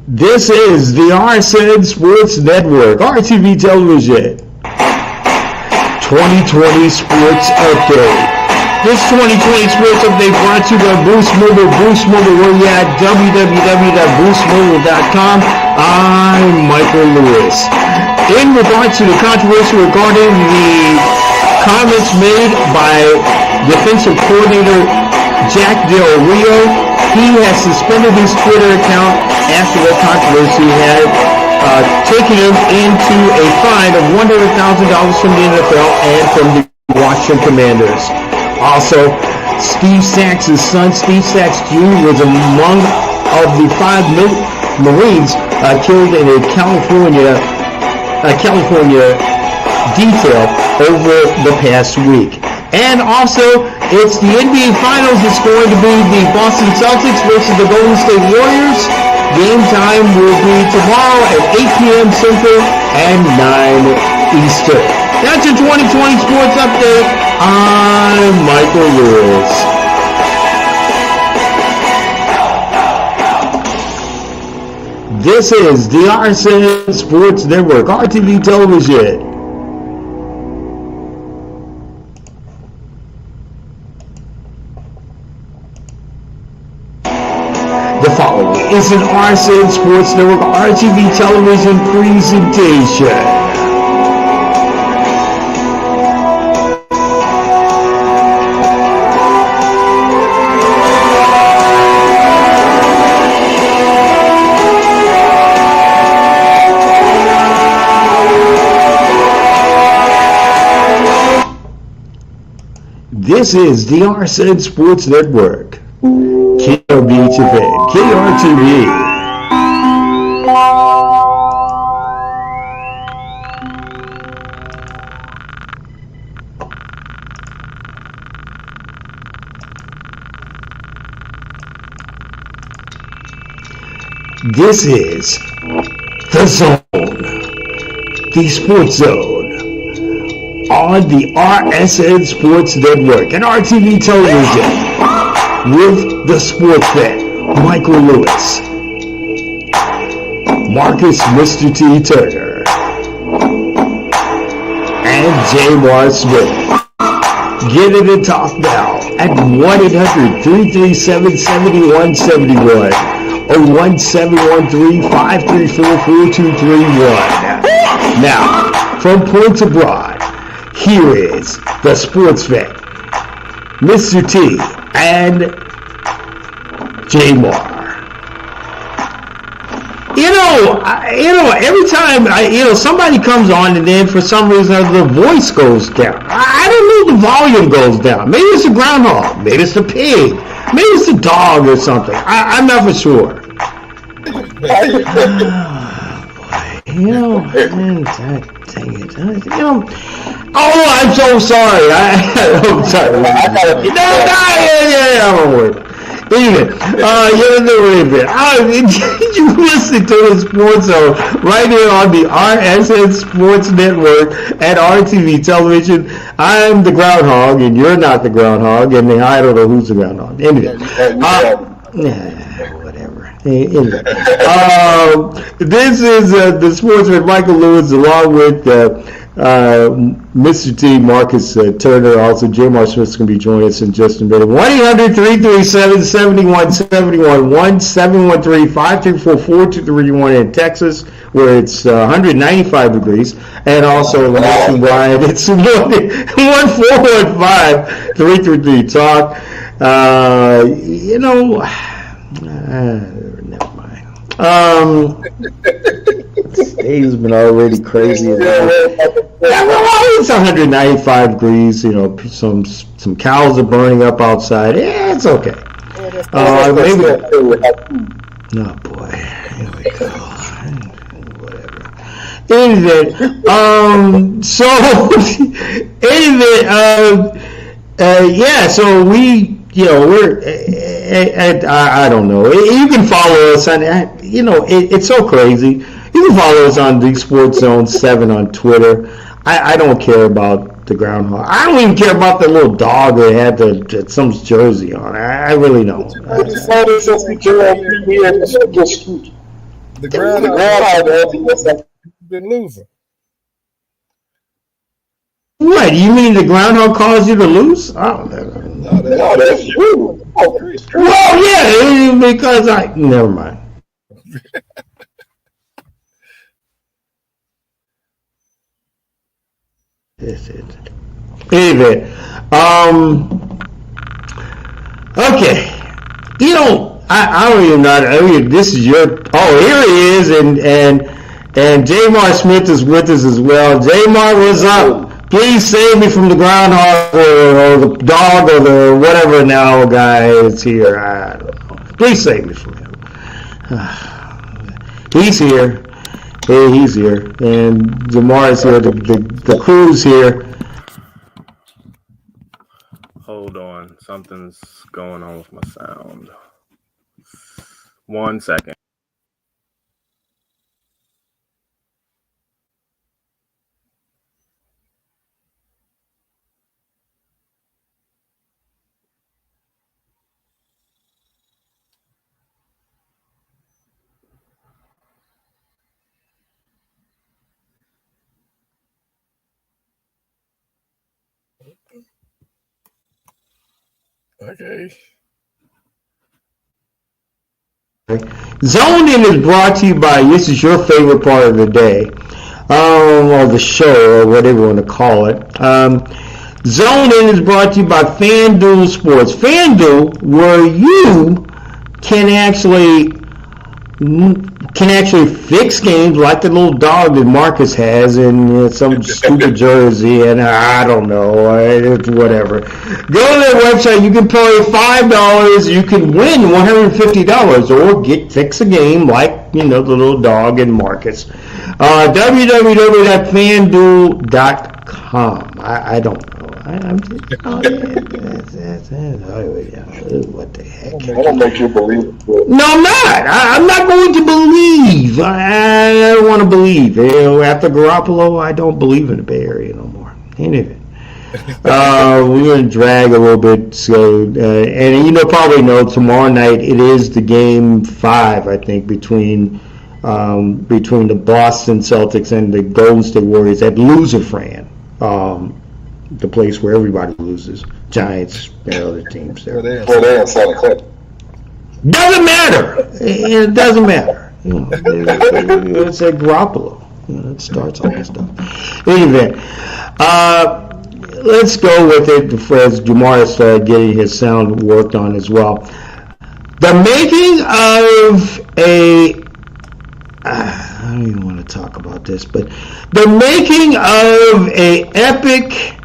This is the RSN Sports Network, RTV Television, 2020 Sports Update. This 2020 Sports Update brought to you by Boost Mobile. Boost Mobile, where you at? www.boostmobile.com. I'm Michael Lewis. In regard to the controversy regarding the comments made by defensive coordinator Jack Del Rio, he has suspended his Twitter account after the controversy had taken him into a fine of $100,000 from the NFL and from the Washington Commanders. Also, Steve Sachs' son, Steve Sachs Jr., was among of the 5 Marines killed in a California detail over the past week. And also, it's the NBA Finals. It's going to be the Boston Celtics versus the Golden State Warriors. Game time will be tomorrow at 8 p.m. Central and 9 Eastern. That's your 2020 Sports Update. I'm Michael Lewis. This is the RSN Sports Network, RTV Television. The following is an RSN Sports Network RTV television presentation. This is the RSN Sports Network. KRB-TV, KRTV. This is The Zone, the Sports Zone, on the RSN Sports Network and RTV Television. With the sports fan, Michael Lewis, Marcus Mr. T. Turner, and J.R. Smith. Get it and talk now at 1-800-337-7171 or 1-713-534-4231. Now, from Points Abroad, here is the sports fan, Mr. T. and J-Mar. Every time somebody comes on and then for some reason the voice goes down. I don't know, the volume goes down. Maybe it's the groundhog. Maybe it's the pig. Maybe it's the dog or something. I'm not for sure. I'm so sorry. I'm sorry. I'm worried. Anyway, you listen to the Sports Zone right here on the RSN Sports Network at RTV Television. I'm the groundhog, and you're not the groundhog, and I don't know who's the groundhog. Anyway, whatever. Anyway, this is the Sportsman Michael Lewis, along with Mr. T, Marcus Turner. Also, J.R. Smith's going to be joining us in just a minute. 1-800-337-7171, 1-713-534-4231 in Texas, where it's 195 degrees, and also nationwide, it's 1-415-333-TALK. Never mind. Today's been already crazy. It's 195 degrees. Some cows are burning up outside. Yeah, it's okay. Maybe. Oh boy. Here we go. Whatever. Anyway, so we. We're, I don't know. You can follow us on, it's so crazy. You can follow us on the Sports Zone 7 on Twitter. I don't care about the groundhog. I don't even care about the little dog that had some jersey on. I really don't. The groundhog been losing. What, you mean the groundhog caused you to lose? Oh, No, that's you. well, yeah, because never mind. Anyway, okay. You know, I don't even know. I mean, this is your. Oh, here he is, and Jamar Smith is with us as well. Jamar, what's up? Please save me from the groundhog or the dog or the whatever now guy is here. I don't know. Please save me from him. He's here. Hey, he's here, and Jamar is here. The crew's here. Hold on, something's going on with my sound. 1 second. Okay. Zoning is brought to you by, this is your favorite part of the day, or the show, or whatever you want to call it. Zoning is brought to you by FanDuel Sports. FanDuel, where you can actually fix games like the little dog that Marcus has in some stupid jersey, and I don't know, it's whatever. Go to their website. You can pay $5. You can win $150, or fix a game like the little dog and Marcus. www.fanduel.com. I don't know. I'm just, what the heck? I don't make you believe it. No, I'm not. I'm not going to believe. I don't want to believe. After Garoppolo, I don't believe in the Bay Area no more. Anyway. We're going to drag a little bit. So, and probably know tomorrow night it is the game 5, I think, between the Boston Celtics and the Golden State Warriors at Loser Fran. The place where everybody loses. Giants and other teams there. Well, they're in Santa Clara. Doesn't matter. It doesn't matter. It's a Garoppolo. It starts all this stuff. Anyway, let's go with it as Jamar started getting his sound worked on as well. The making of I don't even want to talk about this, but the making of a epic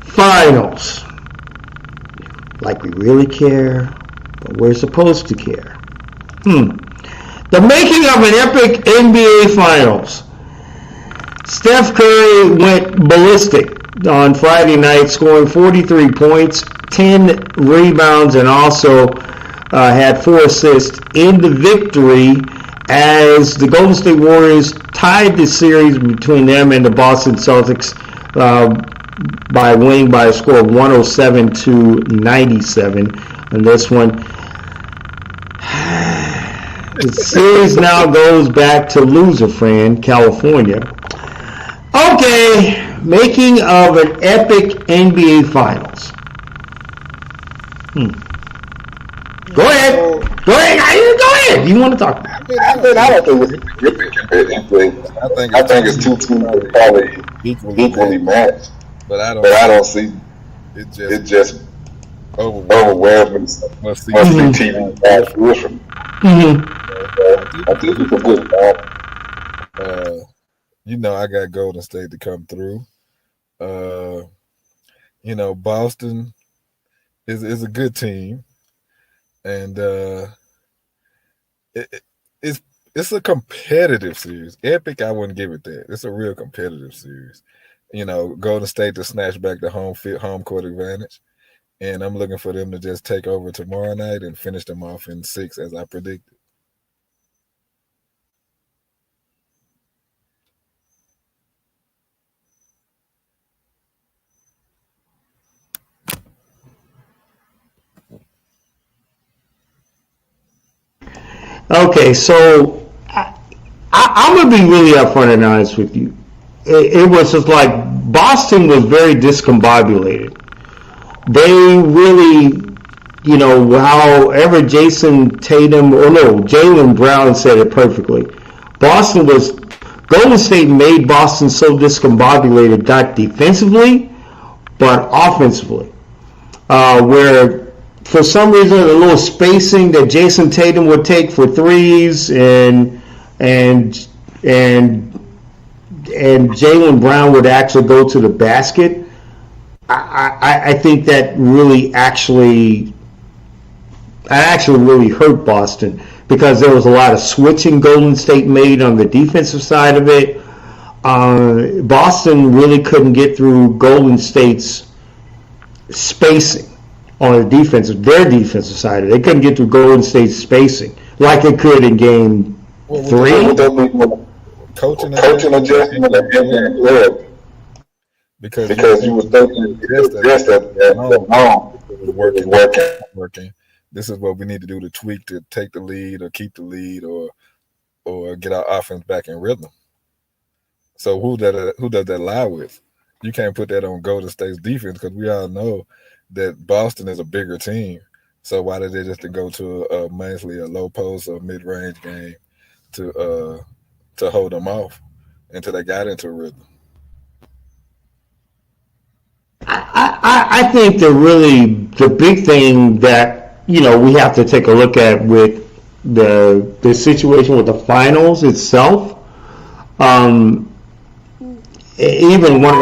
finals. Like we really care, but we're supposed to care. The making of an epic NBA finals. Steph Curry went ballistic on Friday night, scoring 43 points, 10 rebounds, and also had 4 assists in the victory as the Golden State Warriors tied the series between them and the Boston Celtics by winning by a score of 107-97 on this one. The series now goes back to Loser Fran, California. Okay, making of an epic NBA Finals. Go ahead. Go ahead. You want to talk about it? I don't think I think it's two teams that probably equally matched. But I don't see it just overwhelming. Must see TV fruition. I think it's a good I got Golden State to come through. Boston is a good team, and it's a competitive series. Epic, I wouldn't give it that. It's a real competitive series. Golden State to snatch back the home court advantage, and I'm looking for them to just take over tomorrow night and finish them off in 6, as I predicted. Okay, so I'm gonna be really upfront and honest with you. It was just like Boston was very discombobulated. They really, however Jason Tatum, or no, Jaylen Brown said it perfectly. Golden State made Boston so discombobulated, not defensively, but offensively. Where for some reason a little spacing that Jason Tatum would take for threes and Jaylen Brown would actually go to the basket. I think that really actually really hurt Boston because there was a lot of switching Golden State made on the defensive side of it. Boston really couldn't get through Golden State's spacing on their defensive side of it. They couldn't get through Golden State's spacing like they could in game 3. Coaching adjustment because you was thinking just that working. This is what we need to do to tweak to take the lead or keep the lead or get our offense back in rhythm. So who does that lie with? You can't put that on Golden State's defense because we all know that Boston is a bigger team. So why did they just go to a low post or mid-range game to hold them off until they got into a rhythm? I think the big thing that we have to take a look at with the situation with the finals itself. Even one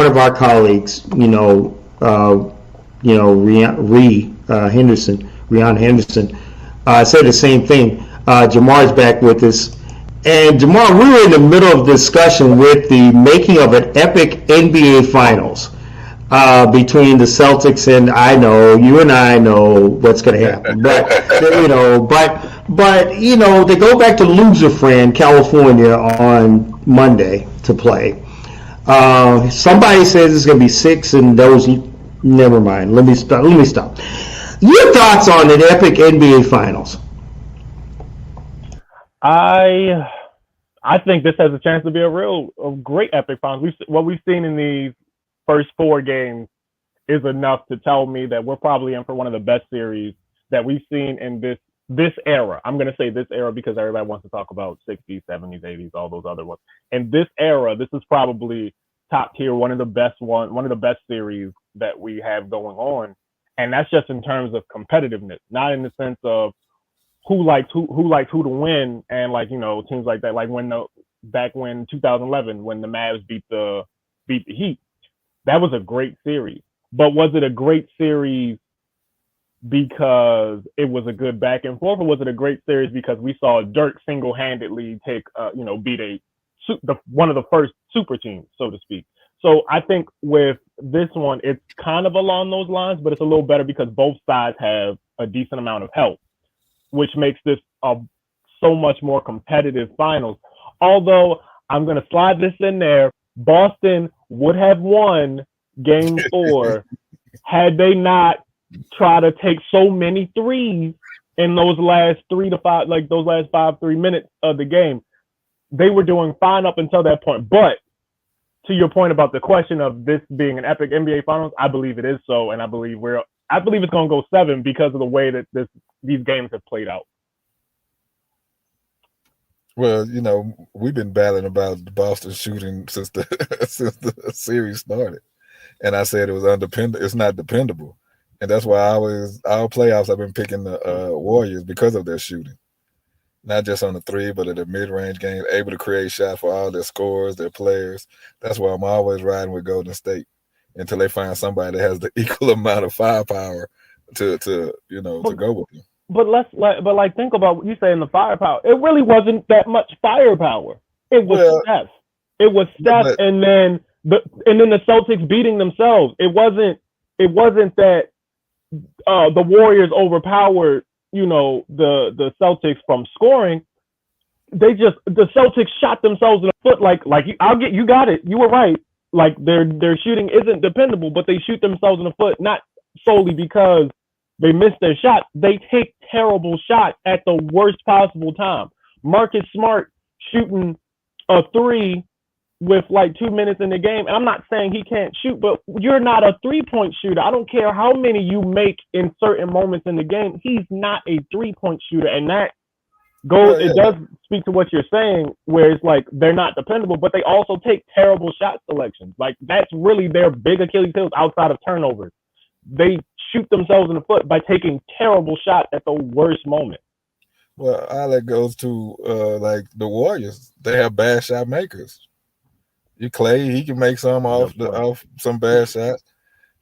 of our colleagues, Rhian Henderson, said the same thing. Jamar's back with us. And Jamar, we were in the middle of discussion with the making of an epic NBA Finals between the Celtics, and you and I know what's going to happen. But they go back to Loser Friend, California, on Monday to play. Somebody says it's going to be 6, and those. Never mind. Let me stop. Your thoughts on an epic NBA Finals? I think this has a chance to be a great epic finals. What we've seen in these first 4 games is enough to tell me that we're probably in for one of the best series that we've seen in this era. I'm going to say this era because everybody wants to talk about 60s, 70s, 80s, all those other ones. In this era, this is probably top tier, one of the best series that we have going on. And that's just in terms of competitiveness, not in the sense of who likes who to win and teams like that. Like back when 2011 when the Mavs beat the Heat, that was a great series. But was it a great series because it was a good back and forth, or was it a great series because we saw Dirk single-handedly beat one of the first super teams, so to speak? So I think with this one, it's kind of along those lines, but it's a little better because both sides have a decent amount of help, which makes this a so much more competitive finals. Although I'm going to slide this in there, Boston would have won Game 4 had they not tried to take so many threes in those last 3 to 5, like those last 5-3 minutes of the game. They were doing fine up until that point. But to your point about the question of this being an epic NBA Finals, I believe it is so, and I believe it's going to go 7 because of the way that these games have played out. Well, we've been battling about Boston shooting since the series started, and I said it was undependable. It's not dependable, and that's why our playoffs I've been picking the Warriors because of their shooting, not just on the 3, but at the mid-range games, able to create shots for all their scorers, their players. That's why I'm always riding with Golden State until they find somebody that has the equal amount of firepower to go with them. But think about what you say in the firepower. It really wasn't that much firepower. It was Steph. It was Steph, and then the Celtics beating themselves. It wasn't that the Warriors overpowered the Celtics from scoring. The Celtics shot themselves in the foot. You got it. You were right. Like their shooting isn't dependable, but they shoot themselves in the foot not solely because they miss their shot. They take terrible shots at the worst possible time. Marcus Smart shooting a three with like 2 minutes in the game. And I'm not saying he can't shoot, but you're not a 3-point shooter. I don't care how many you make in certain moments in the game. He's not a 3-point shooter. And that goes, it does speak to what you're saying, where it's like they're not dependable, but they also take terrible shot selections. Like that's really their big Achilles heel outside of turnovers. They shoot themselves in the foot by taking terrible shots at the worst moment. Well, all that goes to like the Warriors. They have bad shot makers. You Clay, he can make some off some bad shots.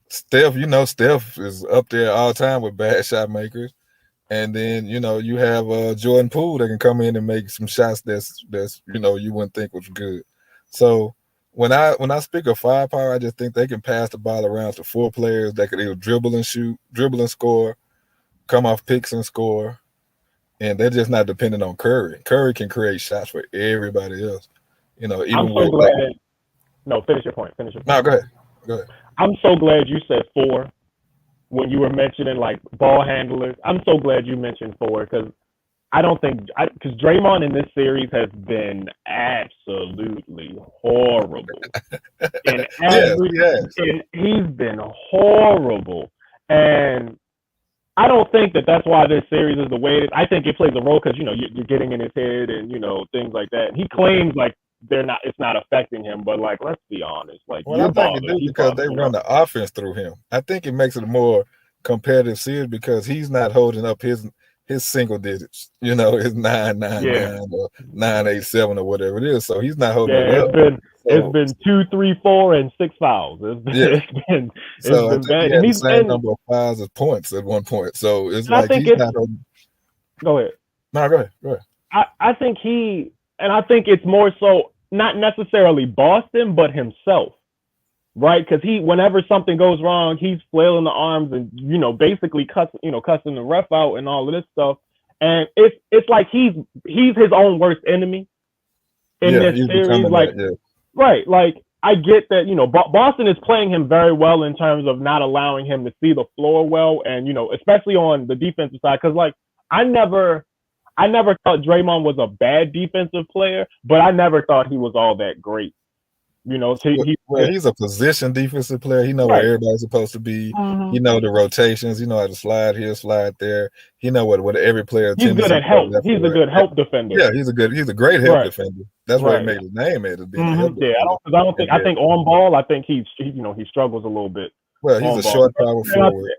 Steph, Steph is up there all the time with bad shot makers. And then you have Jordan Poole that can come in and make some shots that's you wouldn't think was good. So when I speak of firepower, I just think they can pass the ball around to 4 players that could either dribble and shoot, dribble and score, come off picks and score, and they're just not dependent on Curry. Curry can create shots for everybody else. Even I'm so glad. No, finish your point. No, go ahead. I'm so glad you said 4. When you were mentioning like ball handlers, I'm so glad you mentioned 4 because I don't think because Draymond in this series has been absolutely horrible. And he's been horrible. And I don't think that's why this series is the way it is. I think it plays a role because you're getting in his head and things like that. And he claims like it's not affecting him, but like let's be honest, like I think it is because they run the offense through him. I think it makes it a more competitive series because he's not holding up his single digits, his 999 or 987 or whatever it is. So he's not holding it up. It's been 2, 3, 4, and 6 fouls. It's been bad. He had the same number of fouls as points at one point. So it's like he's not holding. Go ahead. No, go ahead. I think I think it's more so not necessarily Boston, but himself, right? Because whenever something goes wrong, he's flailing the arms and basically cussing the ref out and all of this stuff. And it's like he's his own worst enemy in this series. Right? Like I get that Boston is playing him very well in terms of not allowing him to see the floor well, and especially on the defensive side. Because like I never thought Draymond was a bad defensive player, but I never thought he was all that great. He's a position defensive player. He knows where everybody's supposed to be. Mm-hmm. He knows the rotations. He knows how to slide here, slide there. He knows what every player. He's good at help. He's a good help defender. Yeah, he's a great help defender. That's why he made his name at being a help defender. I think on ball, I think he struggles a little bit. Well, he's a short power forward.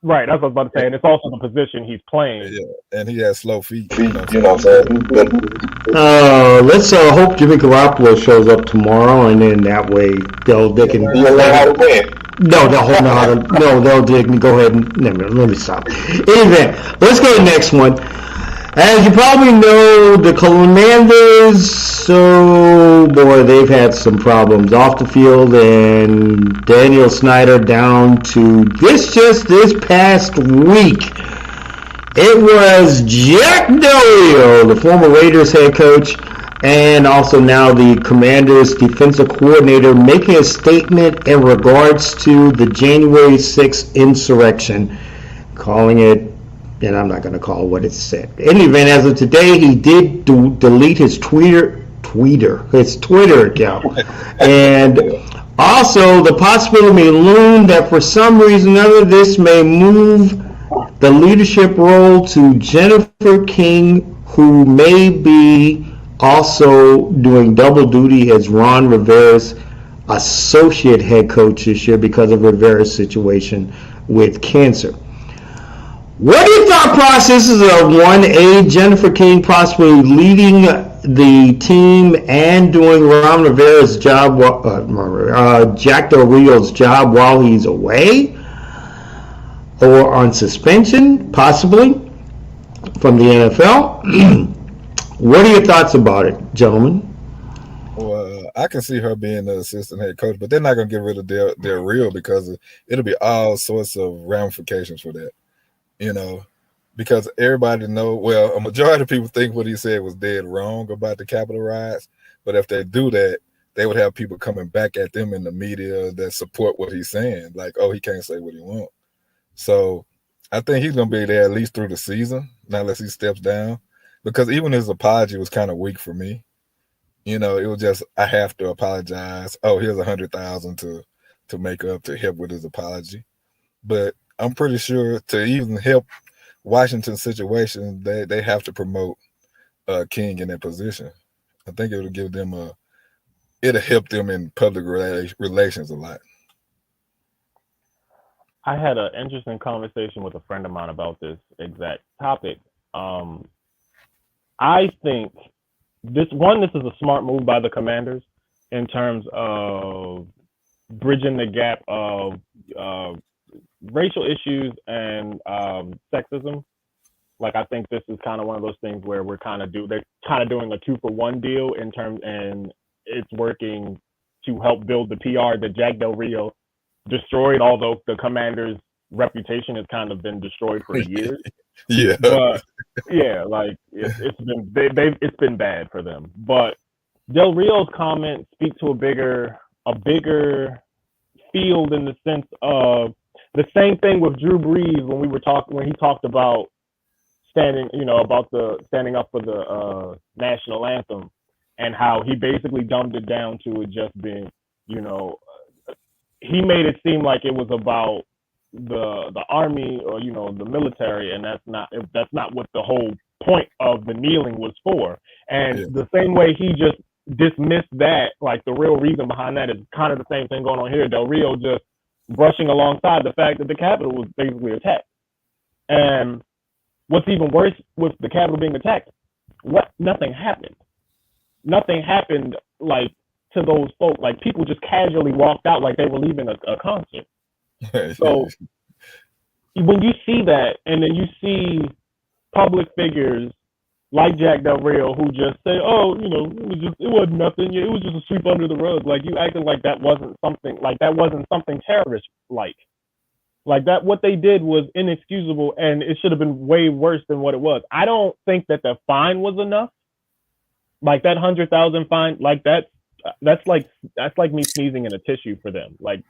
Right, that's what I was about to say, and it's also the position he's playing. Yeah, and he has slow feet. Let's hope Jimmy Garoppolo shows up tomorrow, and then that way they can. No, they'll know how to. No, they'll dig. Go ahead and let me stop. Anyway, let's go to the next one. As you probably know, the Commanders, they've had some problems off the field, and Daniel Snyder down to this past week. It was Jack Del Rio, the former Raiders head coach, and also now the Commanders defensive coordinator, making a statement in regards to the January 6th insurrection, calling it, and I'm not going to call what it said. In any event, as of today, he did delete his Twitter account. And also, the possibility may loom that for some reason or other, this may move the leadership role to Jennifer King, who may be also doing double duty as Ron Rivera's associate head coach this year because of Rivera's situation with cancer. What are your thought processes of Jennifer King possibly leading the team and doing Ron Rivera's job, Jack Del Rio's job while he's away or on suspension, possibly from the NFL? What are your thoughts about it, gentlemen? Well, I can see her being the assistant head coach, but they're not going to get rid of Del Rio because it'll be all sorts of ramifications for that. Because everybody a majority of people think what he said was dead wrong about the Capitol riots. But if they do that, they would have people coming back at them in the media that support what he's saying. Like, he can't say what he wants. So I think he's going to be there at least through the season, not unless he steps down. Because even his apology was kind of weak for me. You know, it was just I have to apologize. Oh, here's $100,000 to make up to help with his apology. But I'm pretty sure to even help Washington's situation, they have to promote King in that position. I think it'll give them it'll help them in public relations a lot. I had an interesting conversation with a friend of mine about this exact topic. I think this is a smart move by the Commanders in terms of bridging the gap of racial issues and sexism. Like, I think this is kind of one of those things where they're kind of doing a 2-for-1 deal in terms, and it's working to help build the PR that Jack Del Rio destroyed, although the Commanders' reputation has kind of been destroyed for years. Yeah. But yeah, like it's been bad for them. But Del Rio's comments speak to a bigger field in the sense of the same thing with Drew Brees when he talked about standing up for the national anthem, and how he basically dumbed it down to it just being, he made it seem like it was about the army or the military, and that's not what the whole point of the kneeling was for. And the same way he just dismissed that, like the real reason behind that is kind of the same thing going on here. Del Rio just brushing alongside the fact that the Capitol was basically attacked. And what's even worse with the Capitol being attacked, nothing happened. Nothing happened, like, to those folks. Like, people just casually walked out like they were leaving a concert. So when you see that, and then you see public figures like Jack Del Rio who just say, "Oh, it wasn't nothing. It was just a sweep under the rug." Like, you acting like that wasn't something terrorist like that. What they did was inexcusable, and it should have been way worse than what it was. I don't think that the fine was enough. Like, that $100,000 fine, like that's like me sneezing in a tissue for them. Like,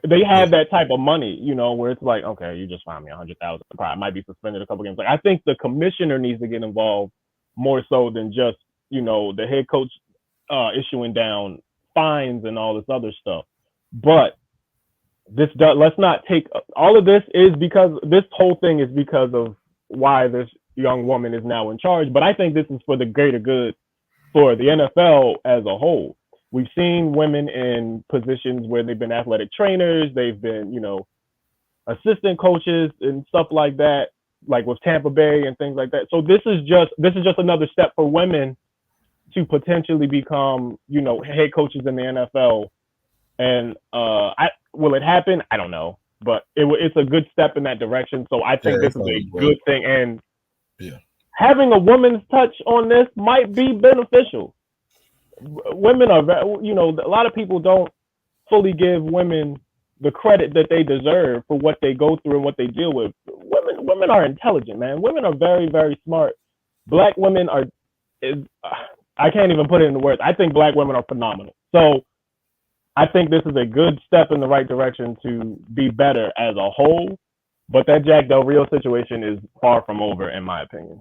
they have that type of money, where it's like, okay, you just fined me $100,000. I might be suspended a couple games. Like, I think the commissioner needs to get involved more so than just, the head coach issuing down fines and all this other stuff. But let's not take all of this is because this whole thing is because of why this young woman is now in charge. But I think this is for the greater good for the NFL as a whole. We've seen women in positions where they've been athletic trainers, they've been, assistant coaches and stuff like that, like with Tampa Bay and things like that. So this is just another step for women to potentially become, head coaches in the NFL. And will it happen? I don't know, but it's a good step in that direction. So I think this is a good thing. And having a woman's touch on this might be beneficial. Women are, a lot of people don't fully give women the credit that they deserve for what they go through and what they deal with. Women are intelligent, man. Women are very, very smart. Black women I can't even put it into words. I think black women are phenomenal. So I think this is a good step in the right direction to be better as a whole. But that Jack Del Rio situation is far from over, in my opinion.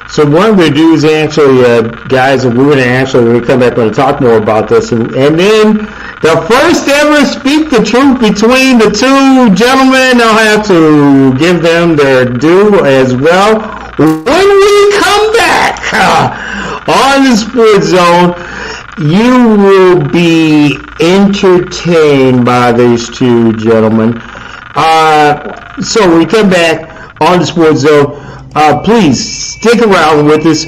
So what I'm going to do is actually, guys, and we're going to actually, when we come back, we're going to talk more about this. And then the first ever Speak the Truth between the two gentlemen, I'll have to give them their due as well. When we come back on the Sports Zone, you will be entertained by these two gentlemen. So when we come back on the Sports Zone, please stick around with us.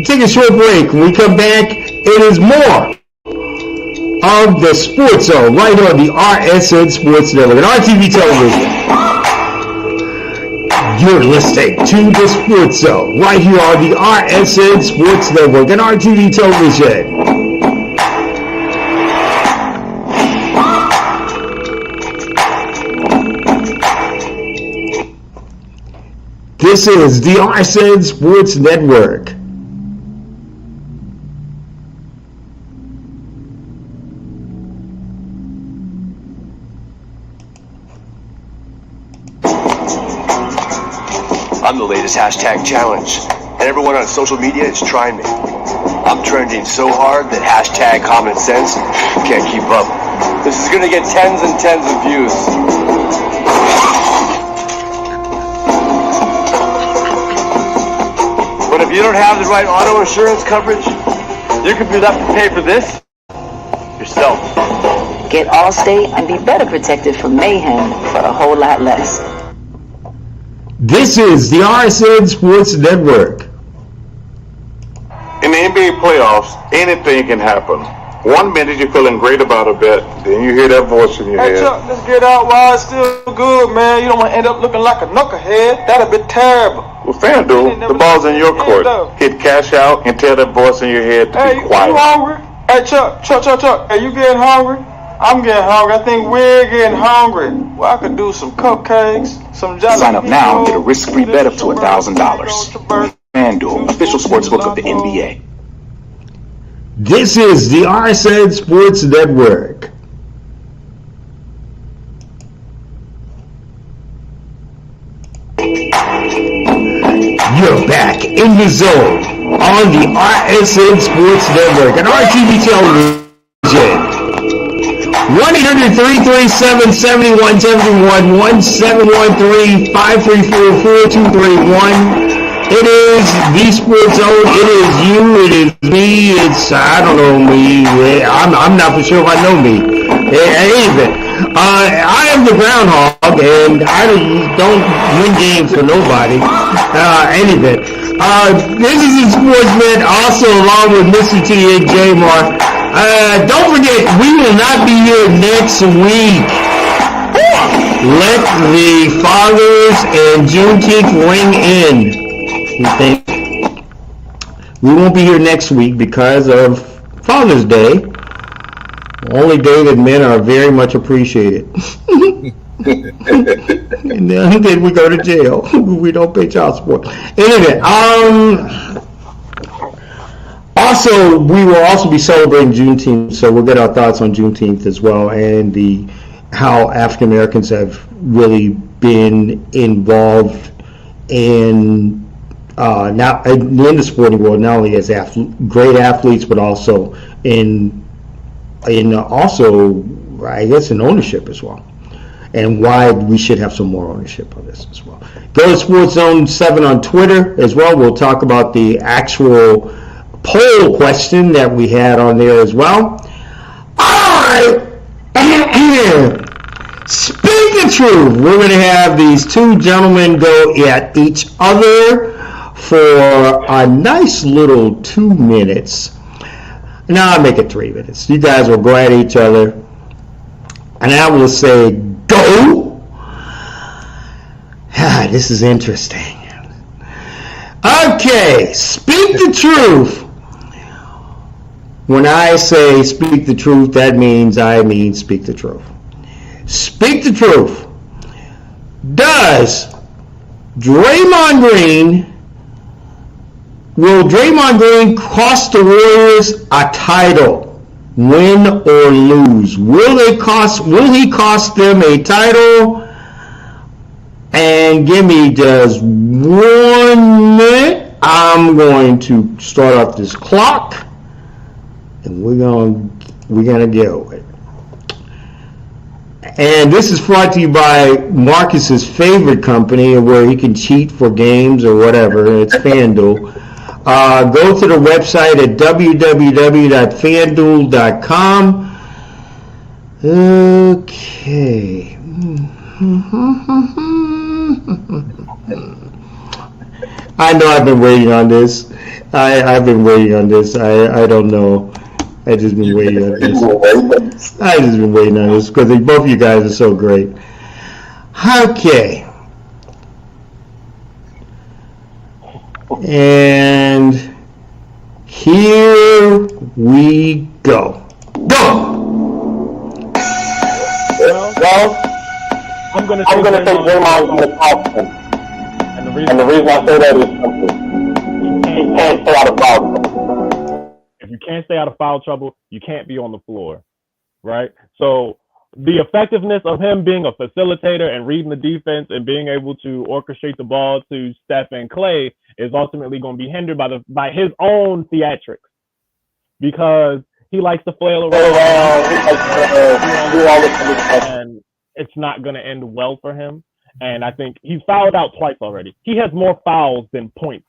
Take a short break. When we come back, it is more of the Sports Zone right on the RSN Sports Network and RTV Television. You're listening to the Sports Zone right here on the RSN Sports Network and RTV Television. This is the RSN Sports Network. I'm the latest hashtag challenge, and everyone on social media is trying me. I'm trending so hard that hashtag common sense can't keep up. This is gonna get tens and tens of views. But if you don't have the right auto insurance coverage, you could be left to pay for this yourself. Get Allstate and be better protected from mayhem for a whole lot less. This is the RSN Sports Network. In the NBA playoffs, anything can happen. 1 minute you're feeling great about a bet, then you hear that voice in your head. Hey Chuck, let's get out while it's still good, man. You don't want to end up looking like a knucklehead. That'd be terrible. Well, FanDuel, the ball's in your court. Hit cash out and tell that voice in your head to be quiet. You hungry? Hey Chuck. Hey, you getting hungry? I'm getting hungry. I think we're getting hungry. Well, I could do some cupcakes, some jalapenos. Sign up now and get a risk-free bet up to $1,000. FanDuel, official sportsbook of the NBA. This is the RSN Sports Network. You're back in the zone on the RSN Sports Network and RTV television. 1-800-337-7171, 1-713-534-4231. It is the Sports Zone. It is you. It is me. It's, I don't know me. I'm not for sure if I know me. Anyway, I am the groundhog, and I don't win games for nobody. Anyway, this is the Sportsman, also along with Mr. T and J-Mar. Don't forget, we will not be here next week. Let the fathers and Juneteenth ring in. We won't be here next week because of Father's Day. The only day that men are very much appreciated. And then we go to jail. We don't pay child support. Anyway, also, we will also be celebrating Juneteenth, so we'll get our thoughts on Juneteenth as well, and how African Americans have really been involved in now in the sporting world, not only as great athletes, but also in also, I guess, in ownership as well, and why we should have some more ownership of this as well. Go to Sports Zone 7 on Twitter as well. We'll talk about the actual poll question that we had on there as well. All right. Speak the truth. We're going to have these two gentlemen go at each other for a nice little 2 minutes. Now I'll make it 3 minutes. You guys will go at each other, and I will say, go. This is interesting. Okay, speak the truth. When I say speak the truth, that means I mean speak the truth. Speak the truth. Will Draymond Green cost the Warriors a title, win or lose? Will he cost them a title? And give me just 1 minute. I'm going to start off this clock, and we're gonna go. And this is brought to you by Marcus's favorite company, where he can cheat for games or whatever. It's FanDuel. Go to the website at www.fanduel.com. Okay. I know I've been waiting on this. I've been waiting on this. I don't know. I've just been waiting on this. I've just been waiting on this because both of you guys are so great. Okay. And here we go. Go! Well, I'm going to say Draymond in the top 10. And the reason I say that is simple. You can't stay out of foul trouble. If you can't stay out of foul trouble, you can't be on the floor, right? So the effectiveness of him being a facilitator and reading the defense and being able to orchestrate the ball to Steph and Clay is ultimately going to be hindered by his own theatrics, because he likes to flail around and it's not going to end well for him. And I think he's fouled out twice already. He has more fouls than points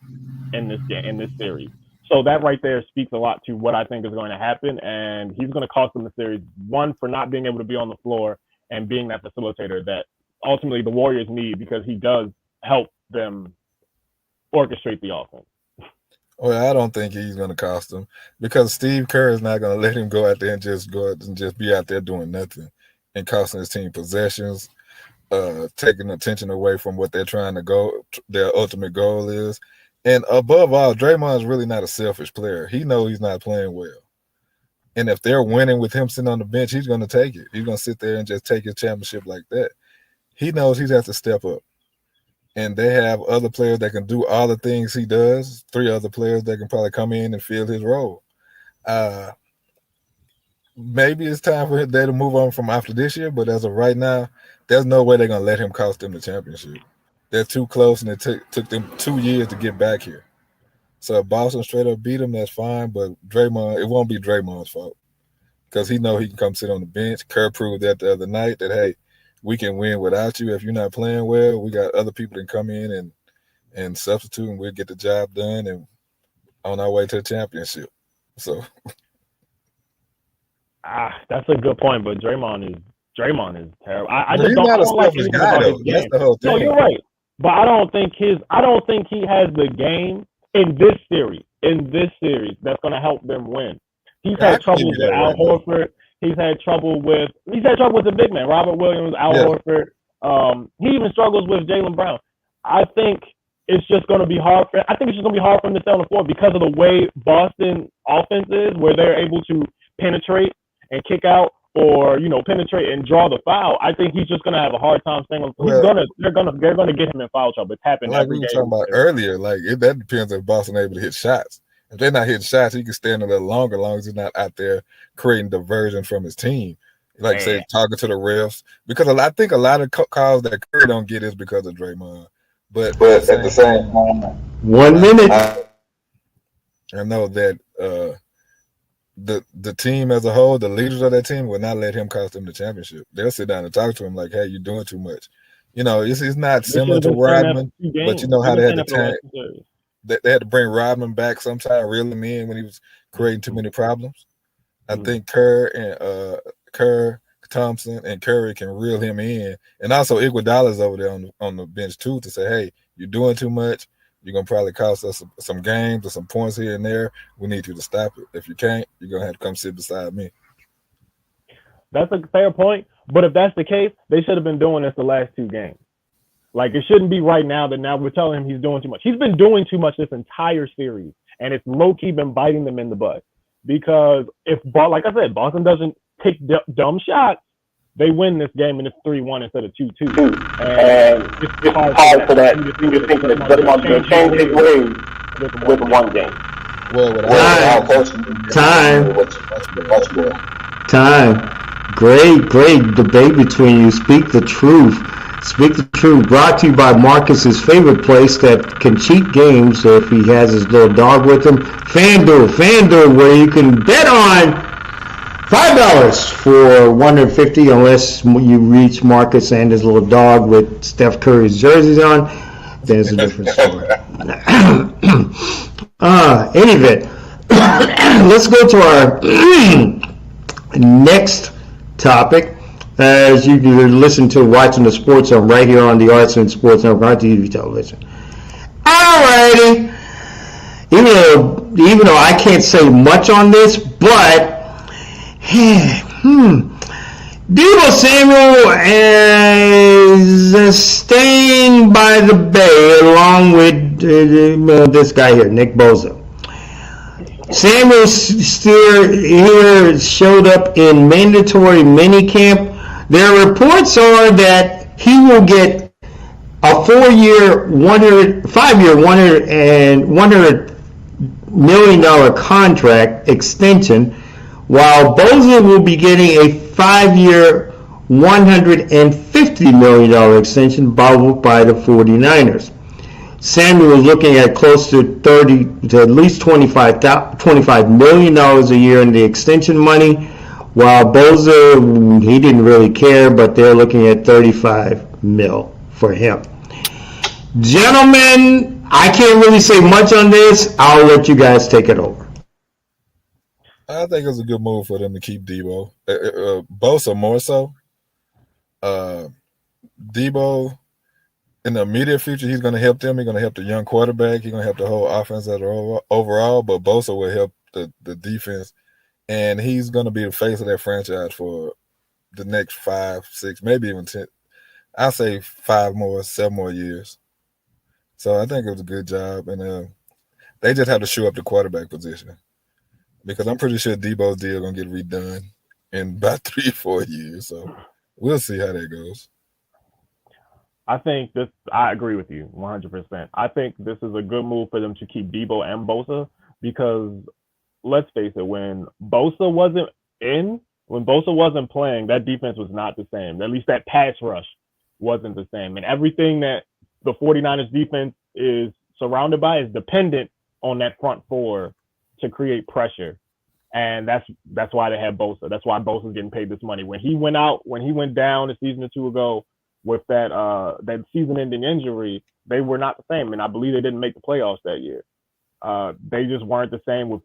in this game, in this series. So that right there speaks a lot to what I think is going to happen. And he's going to cost them the series, one, for not being able to be on the floor and being that facilitator that ultimately the Warriors need, because he does help them orchestrate the offense. Well, I don't think he's going to cost them, because Steve Kerr is not going to let him go out there and just be out there doing nothing and costing his team possessions, taking attention away from what they're trying to go, their ultimate goal is. And above all, Draymond's really not a selfish player. He knows he's not playing well. And if they're winning with him sitting on the bench, he's going to take it. He's going to sit there and just take his championship like that. He knows he has to step up. And they have other players that can do all the things he does, 3 other players that can probably come in and fill his role. Maybe it's time for them to move on from after this year, but as of right now, there's no way they're going to let him cost them the championship. They're too close, and it took them 2 years to get back here. So if Boston straight up beat him, that's fine, but Draymond, it won't be Draymond's fault, because he know he can come sit on the bench. Kerr proved that the other night that, hey, we can win without you. If you're not playing well, we got other people that come in and substitute, and we'll get the job done and on our way to a championship. So that's a good point, but Draymond is terrible. I just he's don't, not I don't a like selfish anything guy, about though. his game. That's the whole thing. No, you're right. But I don't think he has the game in this series that's going to help them win. He's had trouble with Al Horford. He's had trouble with the big man, Robert Williams, Al Horford. He even struggles with Jaylen Brown. I think it's just going to be hard for him to stay on the floor because of the way Boston offense is, where they're able to penetrate and kick out, or penetrate and draw the foul. I think he's just going to have a hard time staying on. They're going to get him in foul trouble. It's happened like every we were game. talking about earlier. That depends if Boston able to hit shots. If they're not hitting shots, he can stand a little longer, as long as he's not out there creating diversion from his team. Like, say, talking to the refs. Because I think a lot of calls that Curry don't get is because of Draymond. But at the same time, 1 minute. I know that the team as a whole, the leaders of that team, will not let him cost them the championship. They'll sit down and talk to him like, hey, you're doing too much. It's not similar to Rodman, but you know how they had the time. They had to bring Rodman back sometime, reel him in when he was creating too many problems. I think Kerr, Thompson, and Curry can reel him in, and also Iguodala's over there on the bench too, to say, "Hey, you're doing too much. You're gonna probably cost us some games or some points here and there. We need you to stop it. If you can't, you're gonna have to come sit beside me." That's a fair point, but if that's the case, they should have been doing this the last 2 games. Like, it shouldn't be right now that now we're telling him he's doing too much. He's been doing too much this entire series, and it's low-key been biting them in the butt. Because like I said, Boston doesn't take dumb shots, they win this game, and it's 3-1 instead of 2-2. And it's hard for that. You just think that Draymond's going to change his ways with 1 game. Time. Great debate between you. Speak the truth. Brought to you by Marcus's favorite place that can cheat games if he has his little dog with him. FanDuel, where you can bet on $5 for $150 unless you reach Marcus and his little dog with Steph Curry's jerseys on. Then it's a different story. Any event, let's go to our next topic. As you can listen to Watching the Sports Zone right here on the Arts and Sports Network on TV television. Alrighty. Even though I can't say much on this, but Deebo Samuel is staying by the Bay along with this guy here, Nick Bosa. Samuel still here showed up in mandatory minicamp. Their reports are that he will get a 4-year, $100 million contract extension, while Bosa will be getting a 5-year, $150 million extension by the 49ers. Samuel is looking at close to at least $25 million a year in the extension money, while Bosa, he didn't really care, but they're looking at $35 million for him. Gentlemen, I can't really say much on this. I'll let you guys take it over. I think it was a good move for them to keep Debo. Bosa more so. Debo, in the immediate future, he's going to help them. He's going to help the young quarterback. He's going to help the whole offense overall. But Bosa will help the defense, and he's going to be the face of that franchise for the next 5, 6, maybe even 10. I'll say 7 more years. So I think it was a good job, and they just have to show up the quarterback position, because I'm pretty sure Debo's deal going to get redone in about 3 or 4 years. So we'll see how that goes. I agree with you 100%. I think this is a good move for them to keep Debo and Bosa, because let's face it, when Bosa wasn't playing, that defense was not the same. At least that pass rush wasn't the same. And everything that the 49ers defense is surrounded by is dependent on that front four to create pressure. And that's why they had Bosa. That's why Bosa's getting paid this money. When he went down a season or two ago with that season-ending injury, they were not the same. And I believe they didn't make the playoffs that year. They just weren't the same with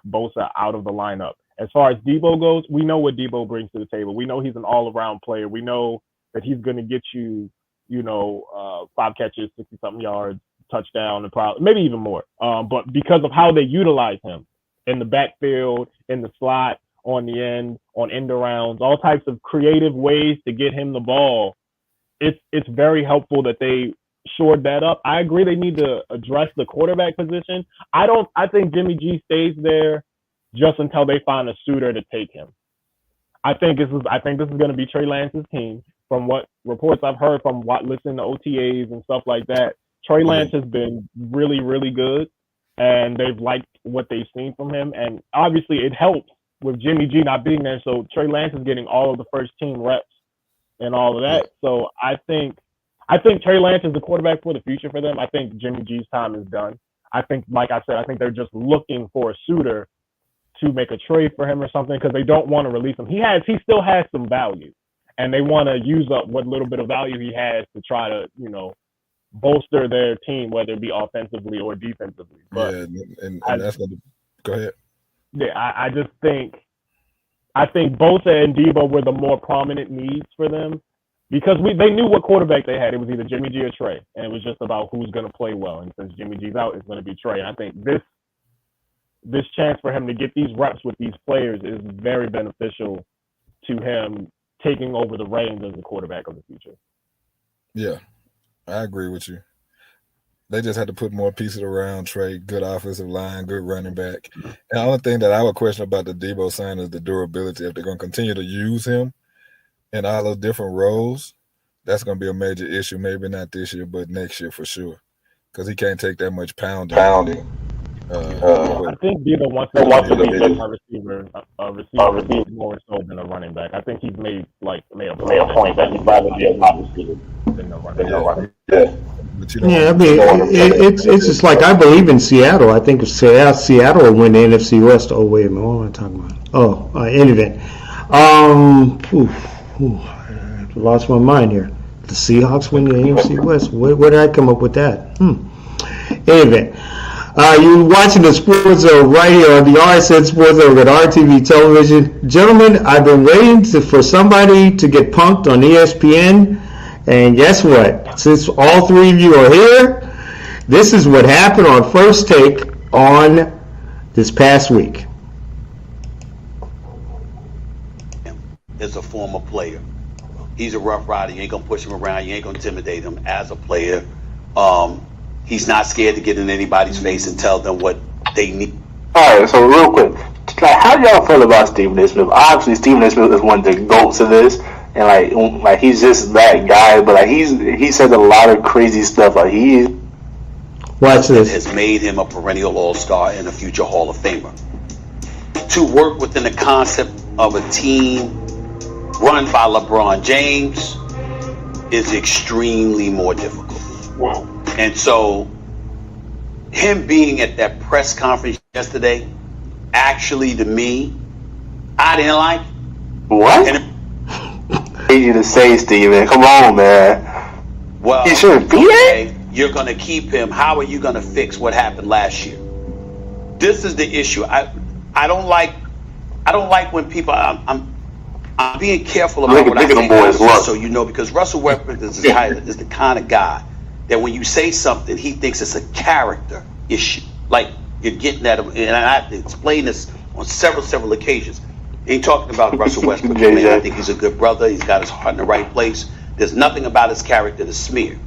Bosa out of the lineup. As far as Debo goes, we know what Debo brings to the table. We know he's an all-around player. We know that he's going to get you, 5 catches, 60-something yards, touchdown, and probably maybe even more. But because of how they utilize him in the backfield, in the slot, on the end, on end arounds, all types of creative ways to get him the ball, it's very helpful that they shored that up. I agree they need to address the quarterback position. I think Jimmy G stays there just until they find a suitor to take him. I think this is going to be Trey Lance's team. From what reports I've heard from listening to OTAs and stuff like that, Trey Lance has been really, really good, and they've liked what they've seen from him. And obviously it helps with Jimmy G not being there, so Trey Lance is getting all of the first team reps and all of that. So I think Trey Lance is the quarterback for the future for them. I think Jimmy G's time is done. I think, like I said, I think they're just looking for a suitor to make a trade for him or something, because they don't want to release him. He still has some value, and they want to use up what little bit of value he has to try to, bolster their team, whether it be offensively or defensively. But and that's going to go ahead. Yeah, I just think Bosa and Debo were the more prominent needs for them, because they knew what quarterback they had. It was either Jimmy G or Trey, and it was just about who's going to play well. And since Jimmy G's out, it's going to be Trey. And I think this chance for him to get these reps with these players is very beneficial to him taking over the reins as the quarterback of the future. Yeah, I agree with you. They just had to put more pieces around Trey, good offensive line, good running back. And the only thing that I would question about the Debo sign is the durability. If they're going to continue to use him in all those different roles, that's going to be a major issue. Maybe not this year, but next year for sure, because he can't take that much pounding. I think Debo wants to be a receiver more so than a running back. I think he's made a point that he'd rather be a wide receiver than a running back. I mean, it's just like, I believe in Seattle. I think if Seattle will win the NFC West. Oh, wait a minute. What am I talking about? Any event. I lost my mind here. The Seahawks win the NFC West. Where did I come up with that? Any event. You're watching the Sports Zone right here on the RSN Sports Zone at RTV Television. Gentlemen, I've been waiting for somebody to get punked on ESPN. And guess what? Since all three of you are here, this is what happened on First Take on this past week. As a former player, he's a rough rider. You ain't gonna push him around. You ain't gonna intimidate him as a player. He's not scared to get in anybody's face and tell them what they need. All right, so real quick, how do y'all feel about Stephen A. Smith? Obviously, Stephen A. Smith is one of the GOATs of this. And like he's just that guy, but he says a lot of crazy stuff. Watch this. Has made him a perennial all-star and a future Hall of Famer. To work within the concept of a team run by LeBron James is extremely more difficult. Wow. And so him being at that press conference yesterday, actually, to me, I didn't like it. What? I need you to say, Steven. Come on, man. Well, he shouldn't be there. You're going to keep him. How are you going to fix what happened last year? This is the issue. I don't like when people. I'm being careful about what I say, just so you know, because Russell Westbrook is the kind of guy that when you say something, he thinks it's a character issue. Like you're getting at him, and I have to explain this on several occasions. Ain't talking about Russell Westbrook. Man, I think he's a good brother. He's got his heart in the right place. There's nothing about his character to smear.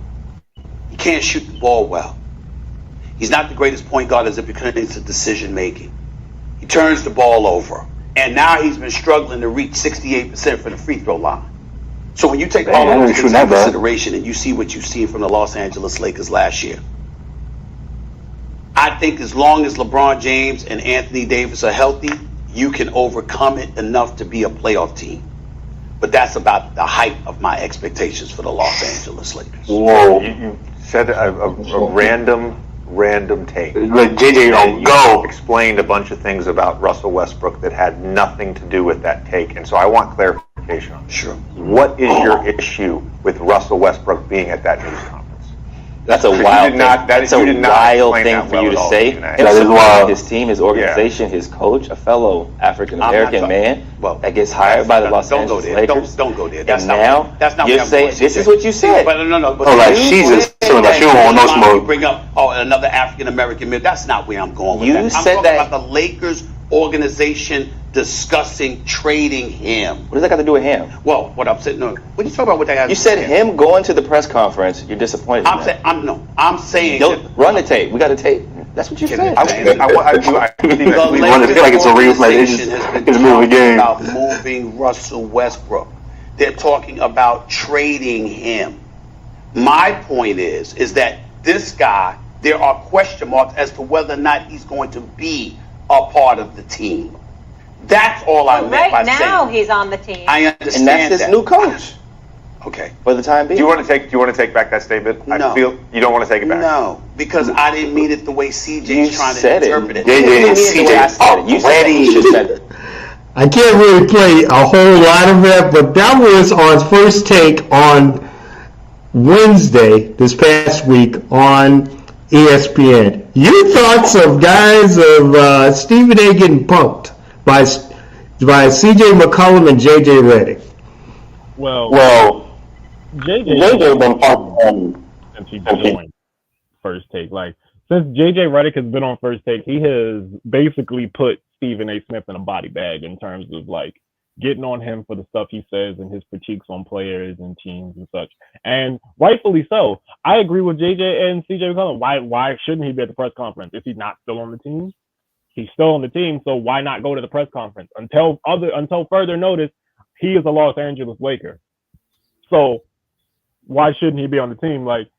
He can't shoot the ball well. He's not the greatest point guard as it pertains to decision making. He turns the ball over. And now he's been struggling to reach 68% from the free throw line. So when you take all of those into consideration and you see what you've seen from the Los Angeles Lakers last year, I think as long as LeBron James and Anthony Davis are healthy, you can overcome it enough to be a playoff team. But that's about the height of my expectations for the Los Angeles Lakers. Whoa. You said a random take. JJ, don't go. Explained a bunch of things about Russell Westbrook that had nothing to do with that take, and so I want clarification on it. Sure. What is your issue with Russell Westbrook being at that news conference? That's a wild thing. That's a wild thing for you to say. That is wild. His team, his organization, his coach, a fellow African-American man that gets hired by the Los Angeles Lakers. Don't go there. That's not you're saying this is what you said. But no. But like she's just like she don't want no smoke. You bring up another African-American man. That's not where I'm going with that. You said I'm talking that about the Lakers organization discussing trading him. What does that got to do with him? Well, what I'm saying, no. What are you talking about? What that? You said him going to the press conference. You're disappointed. I'm saying. Don't run the tape. We got a tape. That's what you said. I feel like it's a real play. It's a moving game. About moving Russell Westbrook. They're talking about trading him. My point is that this guy, there are question marks as to whether or not he's going to be a part of the team. That's all I meant by saying. Right now he's on the team. I understand and that's his new coach. Okay. For the time being. Do you want to take back that statement? No. I feel you don't want to take it back. No, because I didn't mean it the way CJ's trying to interpret it. You said it. I can't really play a whole lot of that, but that was on First Take on Wednesday this past week on ESPN. Your thoughts of guys of Stephen A. getting punked by C.J. McCollum and J.J. Redick? Well, JJ been punked since he joined First Take. Like since J.J. Redick has been on First Take, he has basically put Stephen A. Smith in a body bag in terms of like getting on him for the stuff he says and his critiques on players and teams and such. And rightfully so. I agree with JJ and CJ McCollum. Why shouldn't he be at the press conference? Is he not still on the team? He's still on the team, so why not go to the press conference? Until further notice, he is a Los Angeles Laker. So why shouldn't he be on the team? Like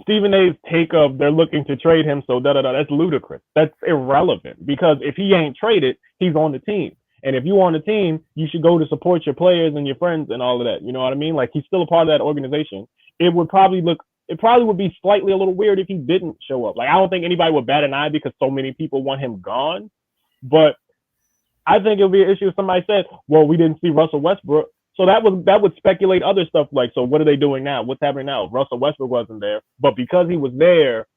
Stephen A's take of they're looking to trade him, so that's ludicrous. That's irrelevant because if he ain't traded, he's on the team. And if you're on the team, you should go to support your players and your friends and all of that. You know what I mean? Like he's still a part of that organization. It probably would be slightly a little weird if he didn't show up. Like I don't think anybody would bat an eye because so many people want him gone. But I think it would be an issue if somebody said, well, we didn't see Russell Westbrook. So that would speculate other stuff like, so what are they doing now? What's happening now? Russell Westbrook wasn't there, but because he was there,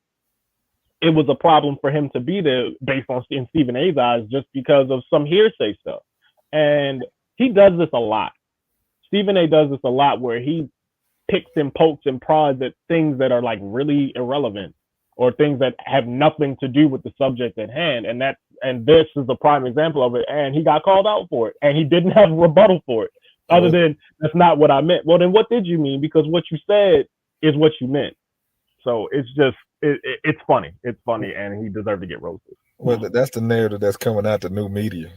it was a problem for him to be there based on in Stephen A's eyes, just because of some hearsay stuff. And he does this a lot. Stephen A does this a lot where he picks and pokes and prods at things that are like really irrelevant or things that have nothing to do with the subject at hand. And this is a prime example of it. And he got called out for it and he didn't have a rebuttal for it. Other than that's not what I meant. Well, then what did you mean? Because what you said is what you meant. So it's just, it's funny. It's funny, and he deserved to get roasted. Well, that's the narrative that's coming out the new media.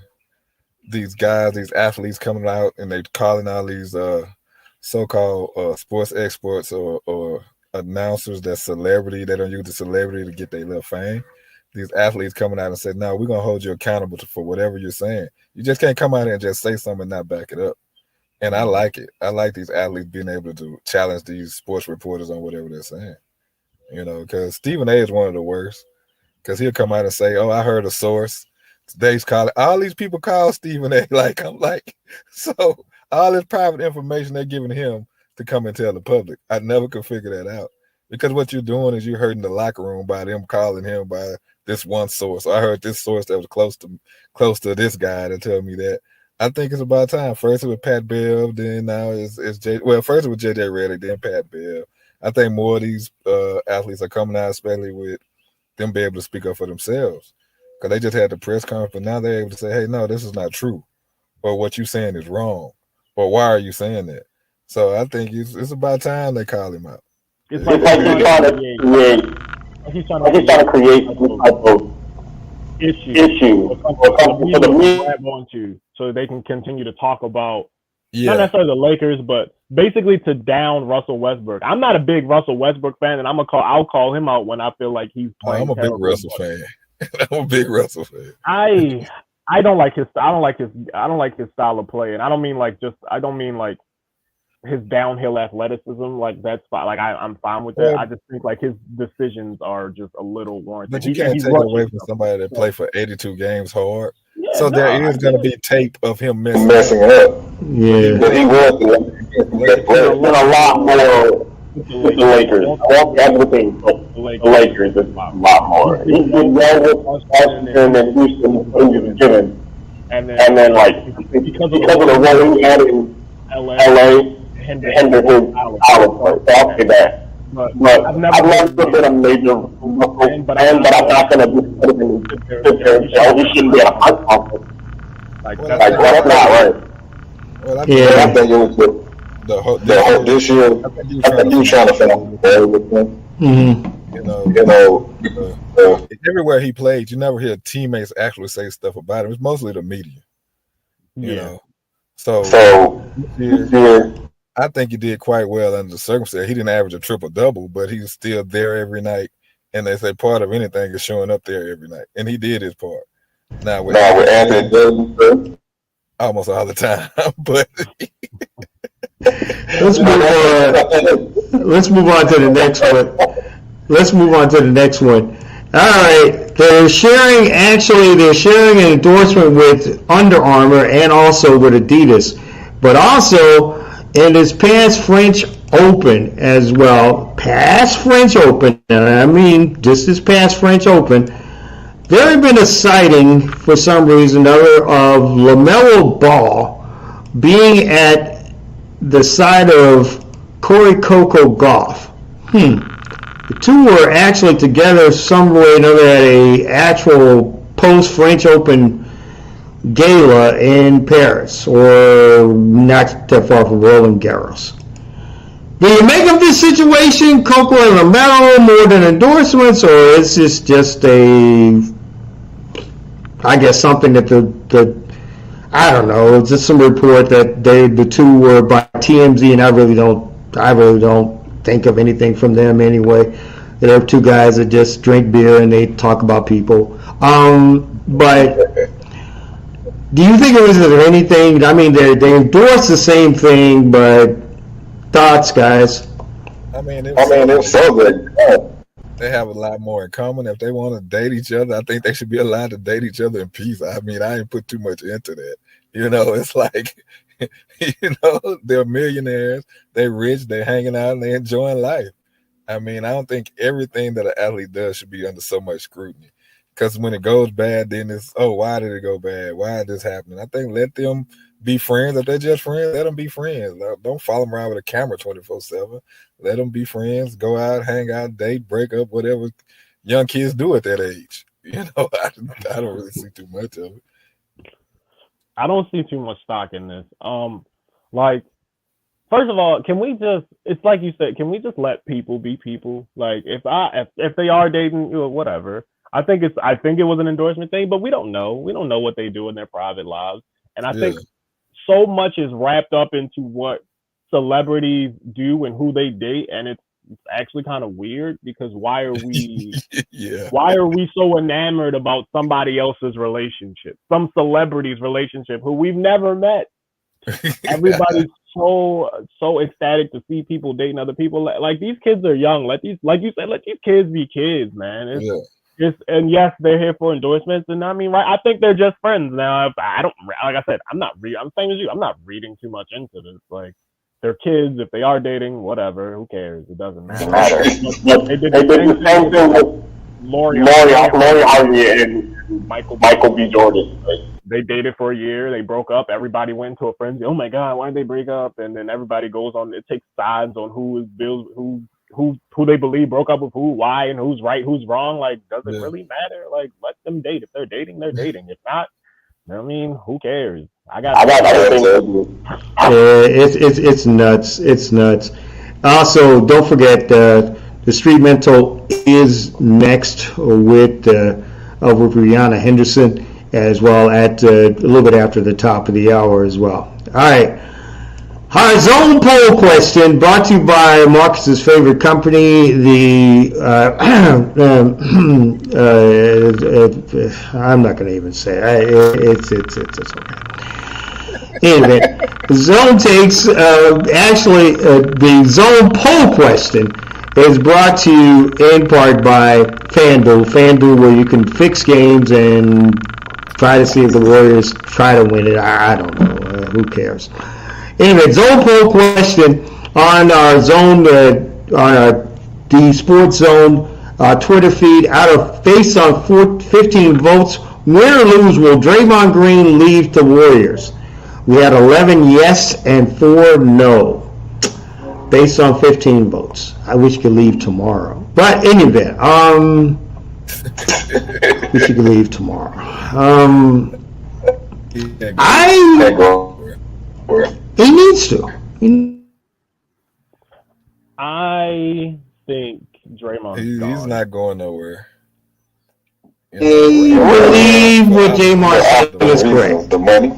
These guys, these athletes coming out, and they calling all these so-called sports experts or announcers that's celebrity. They don't use the celebrity to get their little fame. These athletes coming out and say, no, we're going to hold you accountable for whatever you're saying. You just can't come out here and just say something and not back it up. And I like it. I like these athletes being able to challenge these sports reporters on whatever they're saying. You know, because Stephen A is one of the worst. because he'll come out and say, "Oh, I heard a source. Today's calling." All these people call Stephen A. Like, I'm like, so all this private information they're giving him to come and tell the public. I never could figure that out, because what you're doing is you're hurting the locker room by them calling him by this one source. I heard this source that was close to this guy to tell me that. I think it's about time. First it was Pat Bell, then now it's J. Well, first it was JJ Redick, then Pat Bell. I think more of these athletes are coming out, especially with them being able to speak up for themselves, because they just had the press conference, but now they're able to say, "Hey, no, this is not true," or "What you're saying is wrong," or "Why are you saying that?" So I think it's about time they call him out. It's like he's trying to create some type of issue for the media grab onto, so they can continue to talk about not necessarily the Lakers, but basically to down Russell Westbrook. I'm not a big Russell Westbrook fan, and I'll call him out when I feel like he's playing. I'm a big Russell fan. I'm a big Russell fan. I don't like his style of play, and I don't mean like his downhill athleticism. Like that's fine. Like I'm fine with that. I just think like his decisions are just a little warranted. But you can't take it away from somebody that played for 82 games hard. So there is going to be tape of him messing up. Yeah, but he was a lot more with the Lakers. Everything the Lakers is a lot more. He did well with Washington and Houston and then like because of the role he had in LA. Hindered his power play. So I'll say that. But I've never been a major Russell fan, but I'm not going to be put him in he shouldn't be a hot conference. Like that's not right. Well, I think it was the whole this year. I think he was trying to find a with him. Mm-hmm. You know, everywhere he played, you never hear teammates actually say stuff about him. It's mostly the media. You know, so I think he did quite well under the circumstances. He didn't average a triple-double, but he was still there every night. And they say part of anything is showing up there every night. And he did his part. Now with Anthony Davis, almost all the time. But let's move on to the next one. All right. They're sharing an endorsement with Under Armour and also with Adidas. But also in this past French Open as well, and I mean just this past French Open, there had been a sighting for some reason or other of LaMelo Ball being at the side of Corey Coco Gauff. The two were actually together some way or another at a actual post-French Open gala in Paris, or not that far from Roland Garros. Do you make of this situation, Coco and LaMelo, more than endorsements, or is this just something that I don't know, it's just some report that the two were by TMZ, and I really don't think of anything from them anyway. They're two guys that just drink beer and they talk about people. But do you think it was anything? I mean, they endorse the same thing, but thoughts, guys? I mean, it's so good. They have a lot more in common. If they want to date each other, I think they should be allowed to date each other in peace. I mean, I ain't put too much into that. You know, it's like, they're millionaires, they're rich, they're hanging out, and they're enjoying life. I mean, I don't think everything that an athlete does should be under so much scrutiny. Because when it goes bad, then it's, why did it go bad? Why is this happening? I think let them be friends. If they're just friends, let them be friends. Don't follow them around with a camera 24/7. Let them be friends. Go out, hang out, date, break up, whatever young kids do at that age. I don't really see too much of it. I don't see too much stock in this. First of all, can we just? It's like you said. Can we just let people be people? Like if they are dating, whatever. I think it was an endorsement thing, but we don't know. We don't know what they do in their private lives. And I think so much is wrapped up into what celebrities do and who they date. And it's actually kind of weird, because why are we so enamored about somebody else's relationship, some celebrity's relationship who we've never met? Everybody's so ecstatic to see people dating other people. Like, these kids are young. Let these kids be kids, man. And yes, they're here for endorsements, and I mean, right? I think they're just friends now. I don't, like I said, I'm same as you. I'm not reading too much into this. Like, they're kids. If they are dating, whatever. Who cares? It doesn't matter. They did the same thing with Lori Harvey and Michael B. Jordan. Right? They dated for a year. They broke up. Everybody went into a frenzy. Oh my God, why did they break up? And then everybody goes on. It takes sides on who they believe broke up with who, why, and who's right, who's wrong. Like, does it really matter? Like, let them date. If they're dating, they're dating. If not, I mean, who cares? I got other things to do. It's nuts. It's nuts. Also, don't forget the Street Mental is next with Brianna Henderson as well at a little bit after the top of the hour as well. All right. Our zone poll question brought to you by Marcus's favorite company, I'm not going to even say it. It's okay. Anyway, Zone Takes, the Zone poll question is brought to you in part by FanDuel. FanDuel, where you can fix games and try to see if the Warriors try to win it. I don't know. Who cares? Anyway, Zone poll question on our Zone, the Sports Zone Twitter feed. Based on 15 votes, win or lose, will Draymond Green leave the Warriors? We had 11 yes and 4 no. Based on 15 votes. I wish he could leave tomorrow. But in any event, wish he could leave tomorrow. He needs to. I think Draymond. He's not going nowhere. I believe what Draymond said is correct. The money.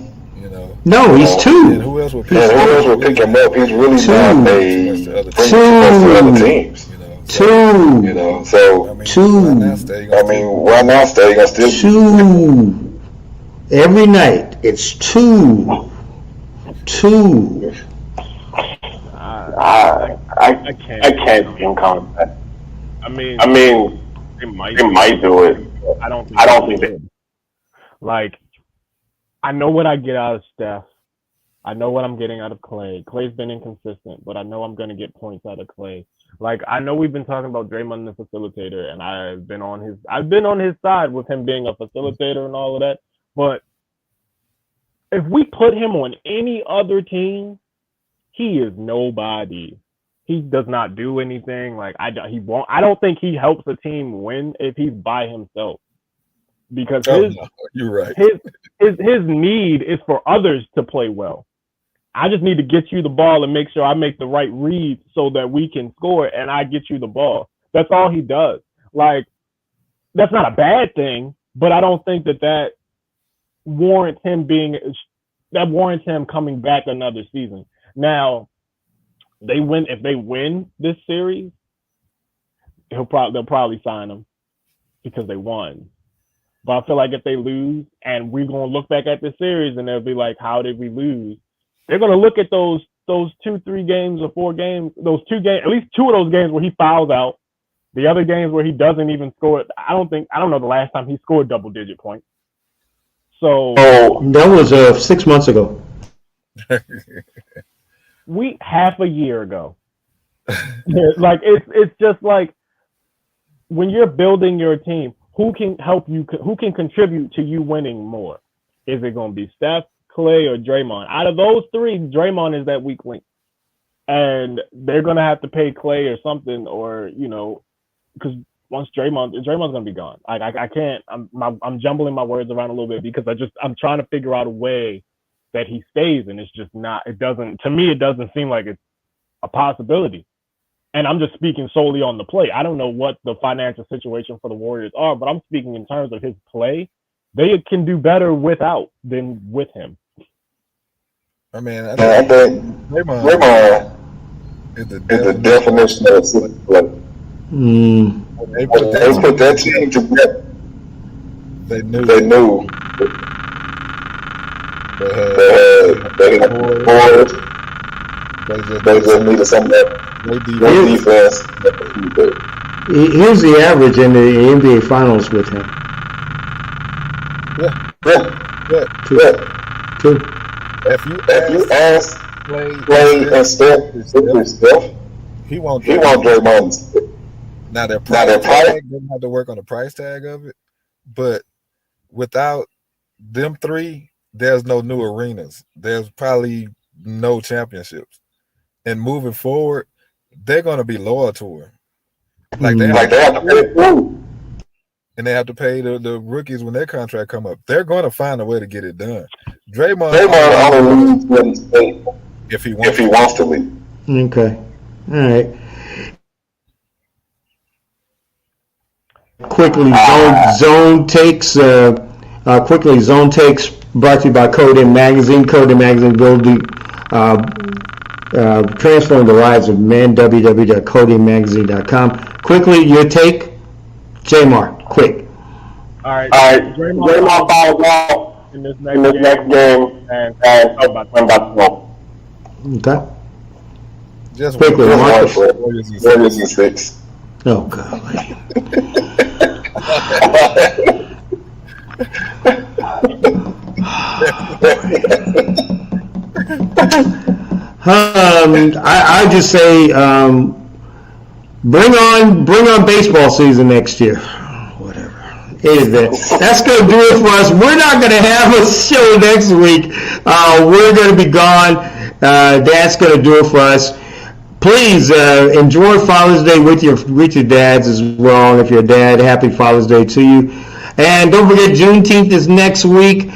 No, he's two. And who else would pick him up? He's really not a other teams. Two. So why not stay? You still two. Every night it's two. I can't see him coming back. I mean, they might do it. I don't think they. Like, I know what I get out of Steph. I know what I'm getting out of Clay. Clay's been inconsistent, but I know I'm going to get points out of Clay. Like, I know we've been talking about Draymond the facilitator, and I've been on his side with him being a facilitator and all of that. But if we put him on any other team, he is nobody. He does not do anything. Like, I don't think he helps a team win if he's by himself. Because you're right. His need is for others to play well. I just need to get you the ball and make sure I make the right read so that we can score and I get you the ball. That's all he does. Like, that's not a bad thing, but I don't think that warrants him coming back another season. Now, if they win this series, they'll probably sign him because they won. But I feel like if they lose and we're going to look back at this series and they'll be like, how did we lose? They're going to look at those 2-3 games or 4 games, those 2 games, at least 2 of those games where he fouls out. The other games where he doesn't even score. I don't know the last time he scored double-digit points. So that was 6 months ago. Half a year ago. Like, it's just like when you're building your team, who can help you? Who can contribute to you winning more? Is it going to be Steph, Clay, or Draymond? Out of those 3, Draymond is that weak link, and they're going to have to pay Clay or something, or because once Draymond's going to be gone. I can't. I'm jumbling my words around a little bit because I'm trying to figure out a way that he stays, and it's just not. It doesn't seem like it's a possibility. And I'm just speaking solely on the play. I don't know what the financial situation for the Warriors are, but I'm speaking in terms of his play. They can do better without than with him. I mean, I think Draymond is the definition of city play. They put that team together. They knew. They had boards. They just needed some of that defense. Here's the average in the NBA Finals with him. Two. If you ask Clay and Steph, he won't Draymond. Now they're probably didn't have to work on the price tag of it, but without them three, there's no new arenas. There's probably no championships. And moving forward, they're going to be loyal to him. Like they have to pay, and they have to pay the rookies when their contract come up. They're going to find a way to get it done. Draymond only leaves if he wants to leave. Okay, all right. Quickly, Zone Takes. Quickly, Zone Takes. Brought to you by Coden Magazine. Coden Magazine building. Transforming the lives of men. www.codenmagazine.com. Quickly, your take, J-Mar. Quick. All right. Draymond fouls out in this next game, and I'm about to go. Okay. Just quickly, Marcus. Warriors in 6. Oh God. I just say, bring on baseball season next year. Whatever. That's going to do it for us. We're not going to have a show next week. We're going to be gone. That's going to do it for us. Please enjoy Father's Day with your dads as well. And if you're a dad, happy Father's Day to you. And don't forget, Juneteenth is next week.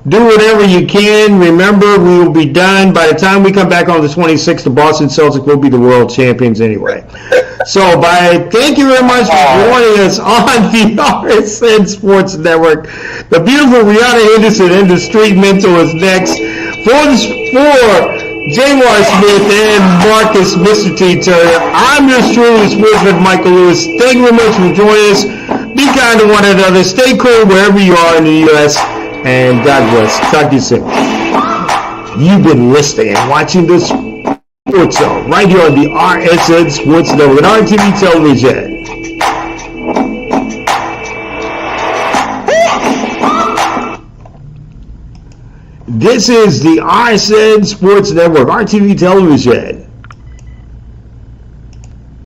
Do whatever you can. Remember, we will be done. By the time we come back on the 26th, the Boston Celtics will be the world champions anyway. So, thank you very much for joining us on the RSN Sports Network. The beautiful Rihanna Henderson and the Street Mentor is next. For J.R. Smith and Marcus, Mr. T. Turner, I'm your truly sportsman, Michael Lewis. Thank you very much for joining us. Be kind to one another. Stay cool wherever you are in the U.S., and God bless. Talk to you soon. You've been listening and watching this Sports Zone right here on the RSN Sports Network and RTV Television. This is the RSN Sports Network, RTV Television.